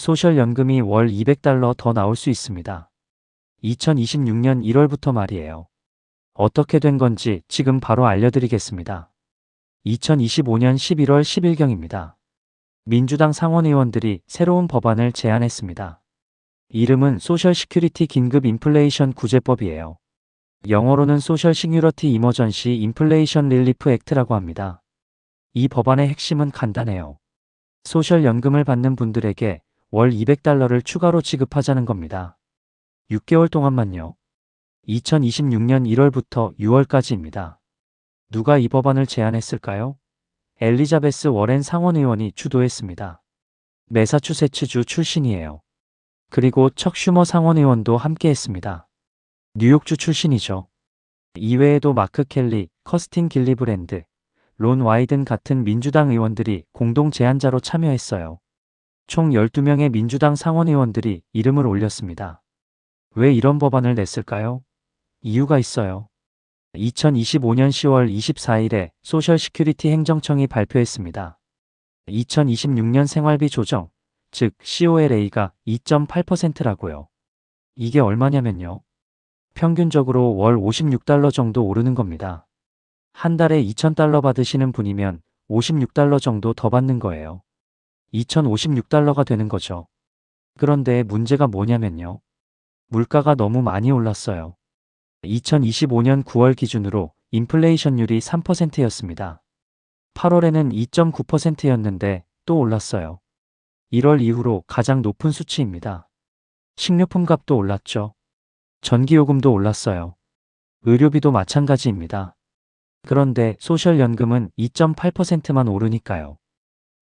소셜연금이 월 200달러 더 나올 수 있습니다. 2026년 1월부터 말이에요. 어떻게 된 건지 지금 바로 알려드리겠습니다. 2025년 11월 10일경입니다. 민주당 상원의원들이 새로운 법안을 제안했습니다. 이름은 소셜 시큐리티 긴급 인플레이션 구제법이에요. 영어로는 소셜 시큐리티 이머전시 인플레이션 릴리프 액트라고 합니다. 이 법안의 핵심은 간단해요. 소셜연금을 받는 분들에게 월 200달러를 추가로 지급하자는 겁니다. 6개월 동안만요. 2026년 1월부터 6월까지입니다. 누가 이 법안을 제안했을까요? 엘리자베스 워렌 상원의원이 주도했습니다. 매사추세츠주 출신이에요. 그리고 척 슈머 상원의원도 함께했습니다. 뉴욕주 출신이죠. 이외에도 마크 켈리, 커스틴 길리브랜드, 론 와이든 같은 민주당 의원들이 공동 제안자로 참여했어요. 총 12명의 민주당 상원의원들이 이름을 올렸습니다. 왜 이런 법안을 냈을까요? 이유가 있어요. 2025년 10월 24일에 소셜 시큐리티 행정청이 발표했습니다. 2026년 생활비 조정, 즉 COLA가 2.8%라고요. 이게 얼마냐면요. 평균적으로 월 56달러 정도 오르는 겁니다. 한 달에 2,000달러 받으시는 분이면 56달러 정도 더 받는 거예요. 2,056달러가 되는 거죠. 그런데 문제가 뭐냐면요. 물가가 너무 많이 올랐어요. 2025년 9월 기준으로 인플레이션율이 3%였습니다. 8월에는 2.9%였는데 또 올랐어요. 1월 이후로 가장 높은 수치입니다. 식료품 값도 올랐죠. 전기요금도 올랐어요. 의료비도 마찬가지입니다. 그런데 소셜연금은 2.8%만 오르니까요.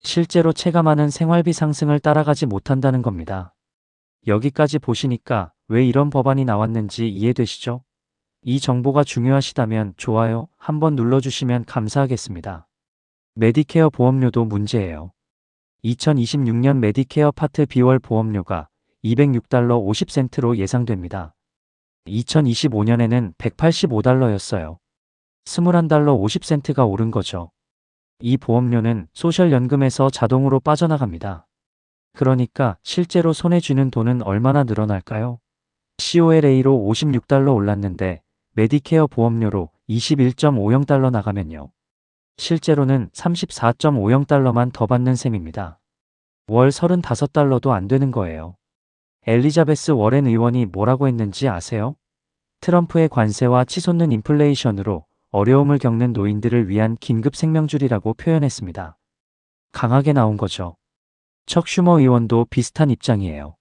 실제로 체감하는 생활비 상승을 따라가지 못한다는 겁니다. 여기까지 보시니까 왜 이런 법안이 나왔는지 이해되시죠? 이 정보가 중요하시다면 좋아요 한번 눌러주시면 감사하겠습니다. 메디케어 보험료도 문제예요. 2026년 메디케어 파트 B월 보험료가 206달러 50센트로 예상됩니다. 2025년에는 185달러였어요. 21달러 50센트가 오른 거죠. 이 보험료는 소셜연금에서 자동으로 빠져나갑니다. 그러니까 실제로 손에 쥐는 돈은 얼마나 늘어날까요? COLA로 56달러 올랐는데 메디케어 보험료로 21.50달러 나가면요. 실제로는 34.50달러만 더 받는 셈입니다. 월 35달러도 안 되는 거예요. 엘리자베스 워렌 의원이 뭐라고 했는지 아세요? 트럼프의 관세와 치솟는 인플레이션으로 어려움을 겪는 노인들을 위한 긴급 생명줄이라고 표현했습니다. 강하게 나온 거죠. 척 슈머 의원도 비슷한 입장이에요.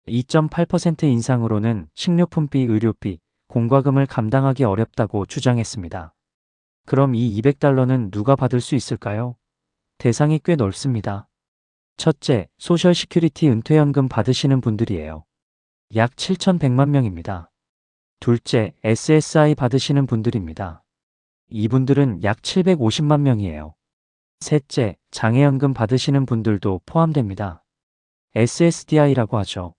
2.8% 인상으로는 식료품비, 의료비, 공과금을 감당하기 어렵다고 주장했습니다. 그럼 이 200달러는 누가 받을 수 있을까요? 대상이 꽤 넓습니다. 첫째, 소셜 시큐리티 은퇴연금 받으시는 분들이에요. 약 7,100만 명입니다. 둘째, SSI 받으시는 분들입니다. 이분들은 약 750만 명이에요. 셋째, 장애연금 받으시는 분들도 포함됩니다. SSDI라고 하죠.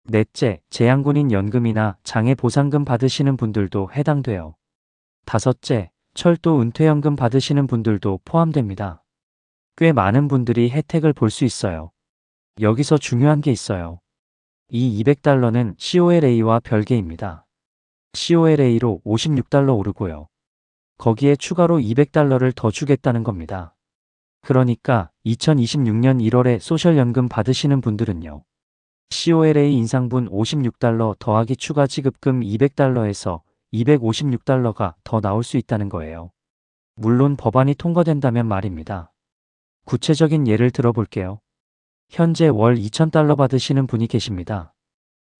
넷째, 재향군인 연금이나 장애보상금 받으시는 분들도 해당돼요. 다섯째, 철도 은퇴연금 받으시는 분들도 포함됩니다. 꽤 많은 분들이 혜택을 볼 수 있어요. 여기서 중요한 게 있어요. 이 200달러는 COLA와 별개입니다. COLA로 56달러 오르고요. 거기에 추가로 200달러를 더 주겠다는 겁니다. 그러니까 2026년 1월에 소셜연금 받으시는 분들은요. COLA 인상분 56달러 더하기 추가 지급금 200달러에서 256달러가 더 나올 수 있다는 거예요. 물론 법안이 통과된다면 말입니다. 구체적인 예를 들어볼게요. 현재 월 2,000달러 받으시는 분이 계십니다.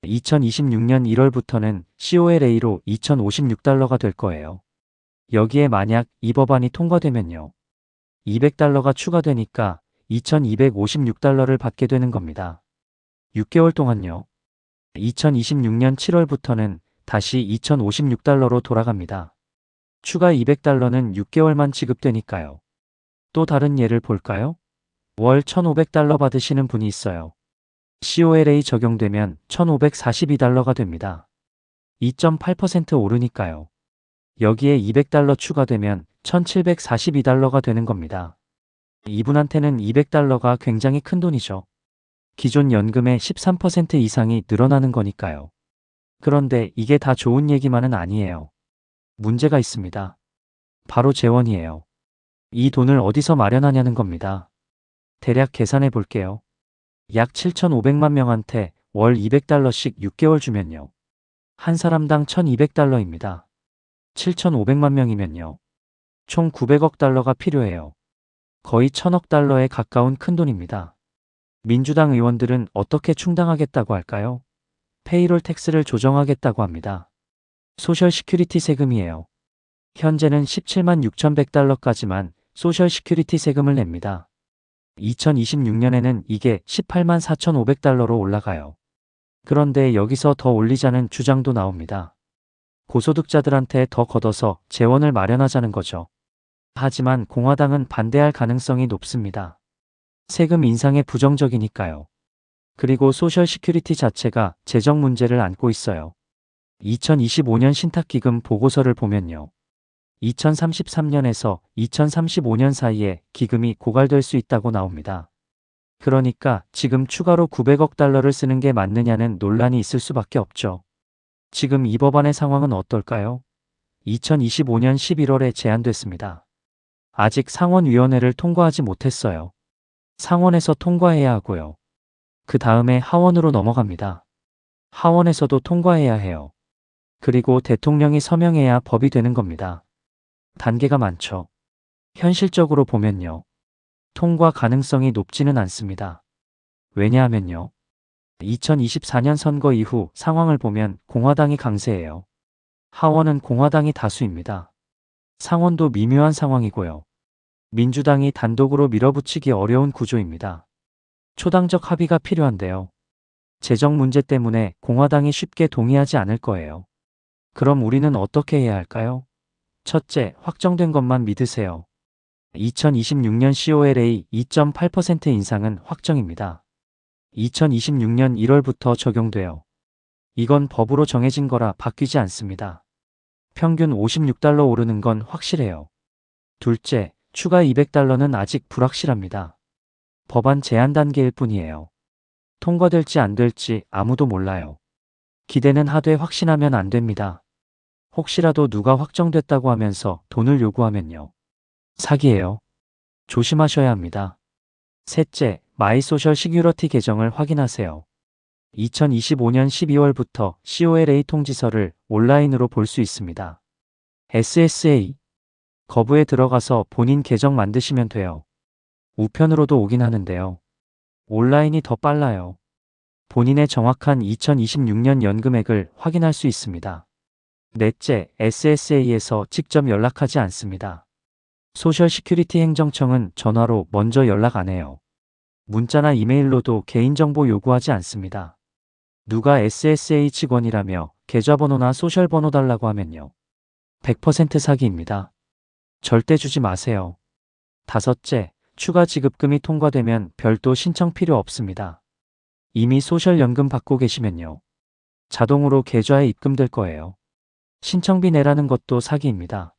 2026년 1월부터는 COLA로 2,056달러가 될 거예요. 여기에 만약 이 법안이 통과되면요. 200달러가 추가되니까 2,256달러를 받게 되는 겁니다. 6개월 동안요. 2026년 7월부터는 다시 2,056달러로 돌아갑니다. 추가 200달러는 6개월만 지급되니까요. 또 다른 예를 볼까요? 월 1,500달러 받으시는 분이 있어요. COLA 적용되면 1,542달러가 됩니다. 2.8% 오르니까요. 여기에 200달러 추가되면 1,742달러가 되는 겁니다. 이분한테는 200달러가 굉장히 큰 돈이죠. 기존 연금의 13% 이상이 늘어나는 거니까요. 그런데 이게 다 좋은 얘기만은 아니에요. 문제가 있습니다. 바로 재원이에요. 이 돈을 어디서 마련하냐는 겁니다. 대략 계산해 볼게요. 약 7,500만 명한테 월 200달러씩 6개월 주면요. 한 사람당 1,200달러입니다. 7,500만 명이면요. 총 900억 달러가 필요해요. 거의 1,000억 달러에 가까운 큰돈입니다. 민주당 의원들은 어떻게 충당하겠다고 할까요? 페이롤 텍스를 조정하겠다고 합니다. 소셜 시큐리티 세금이에요. 현재는 17만 6,100달러까지만 소셜 시큐리티 세금을 냅니다. 2026년에는 이게 18만 4,500달러로 올라가요. 그런데 여기서 더 올리자는 주장도 나옵니다. 고소득자들한테 더 걷어서 재원을 마련하자는 거죠. 하지만 공화당은 반대할 가능성이 높습니다. 세금 인상에 부정적이니까요. 그리고 소셜 시큐리티 자체가 재정 문제를 안고 있어요. 2025년 신탁기금 보고서를 보면요. 2033년에서 2035년 사이에 기금이 고갈될 수 있다고 나옵니다. 그러니까 지금 추가로 900억 달러를 쓰는 게 맞느냐는 논란이 있을 수밖에 없죠. 지금 이 법안의 상황은 어떨까요? 2025년 11월에 제안됐습니다. 아직 상원위원회를 통과하지 못했어요. 상원에서 통과해야 하고요. 그 다음에 하원으로 넘어갑니다. 하원에서도 통과해야 해요. 그리고 대통령이 서명해야 법이 되는 겁니다. 단계가 많죠. 현실적으로 보면요. 통과 가능성이 높지는 않습니다. 왜냐하면요. 2024년 선거 이후 상황을 보면 공화당이 강세예요. 하원은 공화당이 다수입니다. 상원도 미묘한 상황이고요. 민주당이 단독으로 밀어붙이기 어려운 구조입니다. 초당적 합의가 필요한데요. 재정 문제 때문에 공화당이 쉽게 동의하지 않을 거예요. 그럼 우리는 어떻게 해야 할까요? 첫째, 확정된 것만 믿으세요. 2026년 COLA 2.8% 인상은 확정입니다. 2026년 1월부터 적용돼요. 이건 법으로 정해진 거라 바뀌지 않습니다. 평균 56달러 오르는 건 확실해요. 둘째, 추가 200달러는 아직 불확실합니다. 법안 제안 단계일 뿐이에요. 통과될지 안 될지 아무도 몰라요. 기대는 하되 확신하면 안 됩니다. 혹시라도 누가 확정됐다고 하면서 돈을 요구하면요. 사기예요. 조심하셔야 합니다. 셋째, 마이소셜 시큐리티 계정을 확인하세요. 2025년 12월부터 COLA 통지서를 온라인으로 볼 수 있습니다. SSA 거부에 들어가서 본인 계정 만드시면 돼요. 우편으로도 오긴 하는데요. 온라인이 더 빨라요. 본인의 정확한 2026년 연금액을 확인할 수 있습니다. 넷째, SSA에서 직접 연락하지 않습니다. 소셜 시큐리티 행정청은 전화로 먼저 연락 안 해요. 문자나 이메일로도 개인정보 요구하지 않습니다. 누가 SSA 직원이라며 계좌번호나 소셜번호 달라고 하면요. 100% 사기입니다. 절대 주지 마세요. 다섯째, 추가 지급금이 통과되면 별도 신청 필요 없습니다. 이미 소셜연금 받고 계시면요. 자동으로 계좌에 입금될 거예요. 신청비 내라는 것도 사기입니다.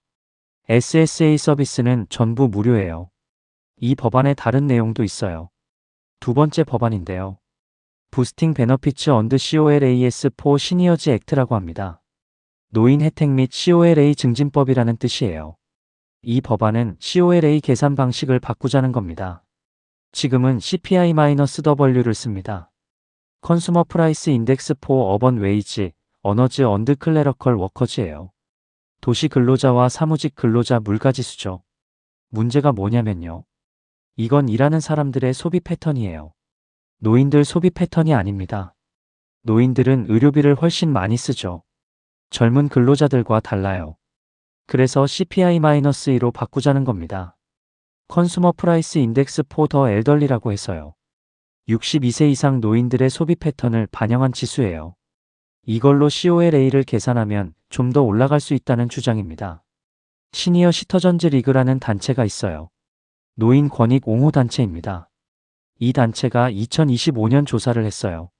SSA 서비스는 전부 무료예요. 이 법안에 다른 내용도 있어요. 두 번째 법안인데요. 부스팅 베너피츠 언드 COLAS 포 시니어즈 액트라고 합니다. 노인 혜택 및 COLA 증진법이라는 뜻이에요. 이 법안은 COLA 계산 방식을 바꾸자는 겁니다. 지금은 CPI-W를 씁니다. 컨슈머 프라이스 인덱스 포 어번 웨이지, 어너즈 언드 클레러컬 워커즈예요. 도시 근로자와 사무직 근로자 물가지수죠. 문제가 뭐냐면요. 이건 일하는 사람들의 소비 패턴이에요. 노인들 소비 패턴이 아닙니다. 노인들은 의료비를 훨씬 많이 쓰죠. 젊은 근로자들과 달라요. 그래서 CPI-2로 바꾸자는 겁니다. 컨슈머 프라이스 인덱스 포 더 엘덜리라고 해서요. 62세 이상 노인들의 소비 패턴을 반영한 지수예요. 이걸로 COLA를 계산하면 좀 더 올라갈 수 있다는 주장입니다. 시니어 시터전즈 리그라는 단체가 있어요. 노인 권익 옹호 단체입니다. 이 단체가 2025년 조사를 했어요.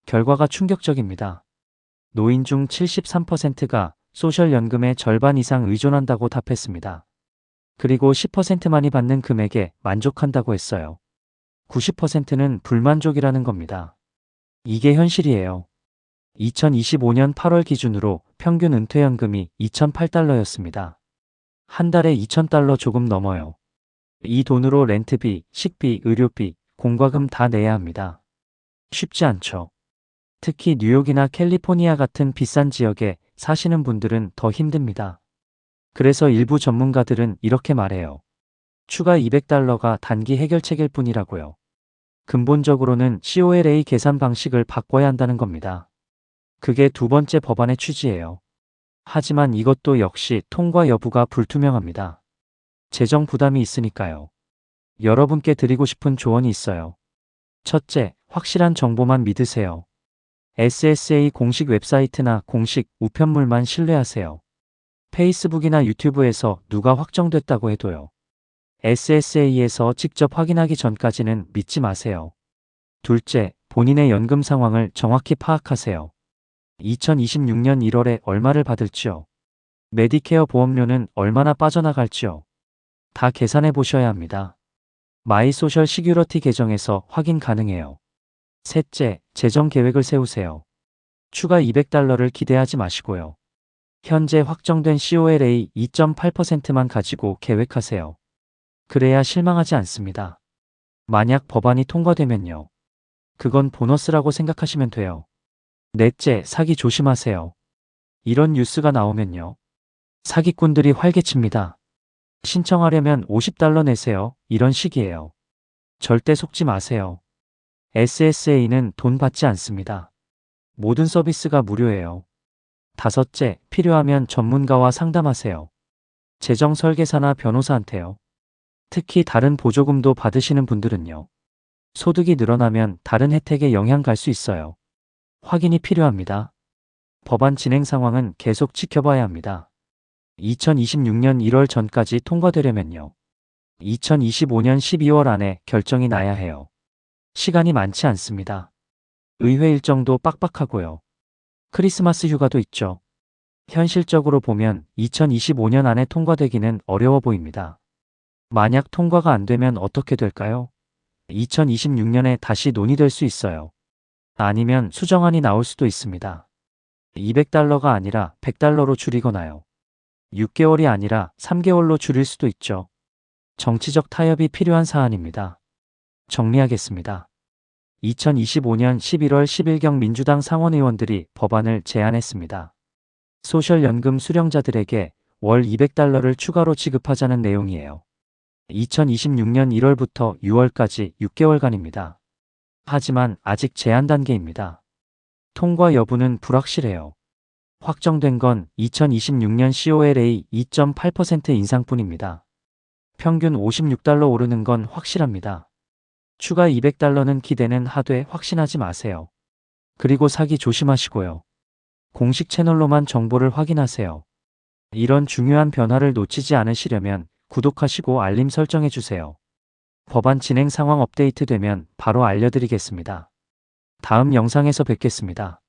결과가 충격적입니다. 노인 중 73%가 소셜연금의 절반 이상 의존한다고 답했습니다. 그리고 10%만이 받는 금액에 만족한다고 했어요. 90%는 불만족이라는 겁니다. 이게 현실이에요. 2025년 8월 기준으로 평균 은퇴연금이 2,008달러였습니다. 한 달에 2,000달러 조금 넘어요. 이 돈으로 렌트비, 식비, 의료비, 공과금 다 내야 합니다. 쉽지 않죠. 특히 뉴욕이나 캘리포니아 같은 비싼 지역에 사시는 분들은 더 힘듭니다. 그래서 일부 전문가들은 이렇게 말해요. 추가 200달러가 단기 해결책일 뿐이라고요. 근본적으로는 COLA 계산 방식을 바꿔야 한다는 겁니다. 그게 두 번째 법안의 취지예요. 하지만 이것도 역시 통과 여부가 불투명합니다. 재정 부담이 있으니까요. 여러분께 드리고 싶은 조언이 있어요. 첫째, 확실한 정보만 믿으세요. SSA 공식 웹사이트나 공식 우편물만 신뢰하세요. 페이스북이나 유튜브에서 누가 확정됐다고 해도요. SSA에서 직접 확인하기 전까지는 믿지 마세요. 둘째, 본인의 연금 상황을 정확히 파악하세요. 2026년 1월에 얼마를 받을지요. 메디케어 보험료는 얼마나 빠져나갈지요. 다 계산해 보셔야 합니다. 마이 소셜 시큐리티 계정에서 확인 가능해요. 셋째, 재정 계획을 세우세요. 추가 200달러를 기대하지 마시고요. 현재 확정된 COLA 2.8%만 가지고 계획하세요. 그래야 실망하지 않습니다. 만약 법안이 통과되면요. 그건 보너스라고 생각하시면 돼요. 넷째, 사기 조심하세요. 이런 뉴스가 나오면요. 사기꾼들이 활개칩니다. 신청하려면 50달러 내세요. 이런 식이에요. 절대 속지 마세요. SSA는 돈 받지 않습니다. 모든 서비스가 무료예요. 다섯째, 필요하면 전문가와 상담하세요. 재정 설계사나 변호사한테요. 특히 다른 보조금도 받으시는 분들은요. 소득이 늘어나면 다른 혜택에 영향 갈 수 있어요. 확인이 필요합니다. 법안 진행 상황은 계속 지켜봐야 합니다. 2026년 1월 전까지 통과되려면요. 2025년 12월 안에 결정이 나야 해요. 시간이 많지 않습니다. 의회 일정도 빡빡하고요. 크리스마스 휴가도 있죠. 현실적으로 보면 2025년 안에 통과되기는 어려워 보입니다. 만약 통과가 안 되면 어떻게 될까요? 2026년에 다시 논의될 수 있어요. 아니면 수정안이 나올 수도 있습니다. 200달러가 아니라 100달러로 줄이거나요. 6개월이 아니라 3개월로 줄일 수도 있죠. 정치적 타협이 필요한 사안입니다. 정리하겠습니다. 2025년 11월 10일경 민주당 상원의원들이 법안을 제안했습니다. 소셜연금 수령자들에게 월 200달러를 추가로 지급하자는 내용이에요. 2026년 1월부터 6월까지 6개월간입니다. 하지만 아직 제안 단계입니다. 통과 여부는 불확실해요. 확정된 건 2026년 COLA 2.8% 인상뿐입니다. 평균 56달러 오르는 건 확실합니다. 추가 200달러는 기대는 하되 확신하지 마세요. 그리고 사기 조심하시고요. 공식 채널로만 정보를 확인하세요. 이런 중요한 변화를 놓치지 않으시려면 구독하시고 알림 설정해 주세요. 법안 진행 상황 업데이트 되면 바로 알려드리겠습니다. 다음 영상에서 뵙겠습니다.